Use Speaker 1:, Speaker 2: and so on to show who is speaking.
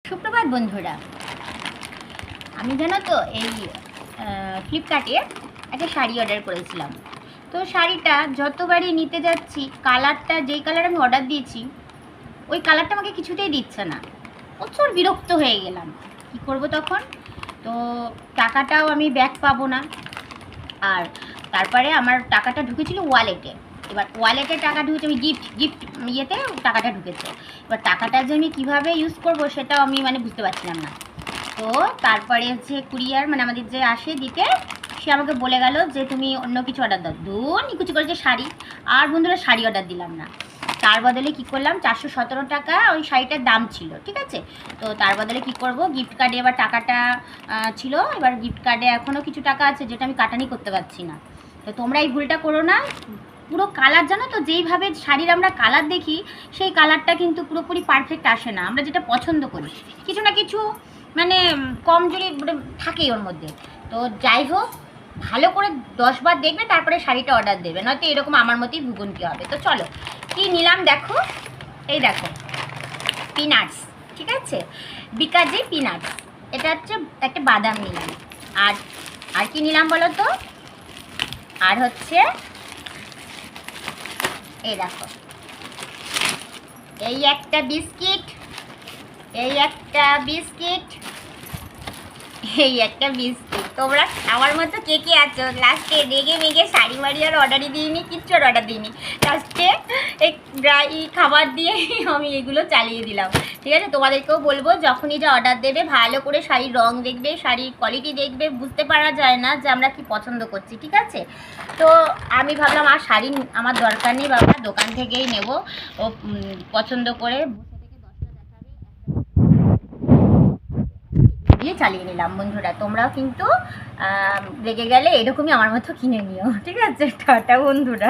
Speaker 1: সুপ্রভাত বন্ধুরা, আমি জানো তো এই ফ্লিপকার্টে একটা শাড়ি অর্ডার করেছিলাম। তো শাড়িটা যতবারই নিতে যাচ্ছি, কালারটা যেই কালার আমি অর্ডার দিয়েছি ওই কালারটা আমাকে কিছুতেই দিচ্ছে না। প্রচুর বিরক্ত হয়ে গেলাম। কি করব তখন? তো টাকাটাও আমি ব্যাক পাবো না। আর তারপরে আমার টাকাটা ঢুকেছিল ওয়ালেটে। এবার ওয়ালেটে টাকা ঢুকেছে, আমি গিফট ইয়েতে টাকাটা ঢুকেছে। এবার টাকাটা যে আমি কীভাবে ইউজ করব সেটাও আমি বুঝতে পারছিলাম না। তো তারপরে হচ্ছে কুরিয়ার আমাদের যে আসে দিতে, সে আমাকে বলে গেল যে তুমি অন্য কিছু অর্ডার দাও। নিকুচি করেছে শাড়ি। আর বন্ধুরা, শাড়ি অর্ডার দিলাম না। তার বদলে কি করলাম, 417 টাকা ওই শাড়িটার দাম ছিল, ঠিক আছে। তো তার বদলে কি করব, গিফট কার্ডে এবার টাকাটা ছিল। এবার গিফট কার্ডে এখনও কিছু টাকা আছে যেটা আমি কাটানি করতে পারছি না। তো তোমরা এই ভুলটা করো না। পুরো কালার জানো তো, যেইভাবে শাড়ির আমরা কালার দেখি সেই কালারটা কিন্তু পুরোপুরি পারফেক্ট আসে না। আমরা যেটা পছন্দ করি কিছু না কিছু কম যদি থাকেই ওর মধ্যে। তো যাই হোক, ভালো করে 10 বার দেখবে, তারপরে শাড়িটা অর্ডার দেবে, নয়তো এরকম আমার মতোই ভুগন্তি হবে। তো চলো কি নিলাম দেখো। এই দেখো, পিনাটস, ঠিক আছে, বিকাজি পিনাটস। এটা হচ্ছে একটা বাদাম নিলাম। আর আর কি নিলাম বলো তো? আর হচ্ছে এই দেখো, এই একটা বিস্কিট, এই একটা বিস্কিট, এই একটা বিস্কিট। তোমরা আমার মতো কে কে আছো? লাস্টে রেগে মেগে শাড়ি মাড়ি আর অর্ডারই দিইনি, কিচ্ছু অর্ডার দিইনি। লাস্টে এই ড্রাই খাবার দিয়ে আমি এগুলো চালিয়ে দিলাম, ঠিক আছে। তোমাদেরকেও বলবো, যখনই যা অর্ডার দেবে ভালো করে শাড়ির রং দেখবে, শাড়ির কোয়ালিটি দেখবে। বুঝতে পারা যায় না যে আমরা কি পছন্দ করছি, ঠিক আছে। তো আমি ভাবলাম আর শাড়ি আমার দরকার নেই বাবা, দোকান থেকেই নেব। ও পছন্দ করে দিয়ে চালিয়ে নিলাম। বন্ধুরা, তোমরাও কিন্তু রেগে গেলে এরকমই আমার মতো কিনে নিও, ঠিক আছে। টাটা বন্ধুরা।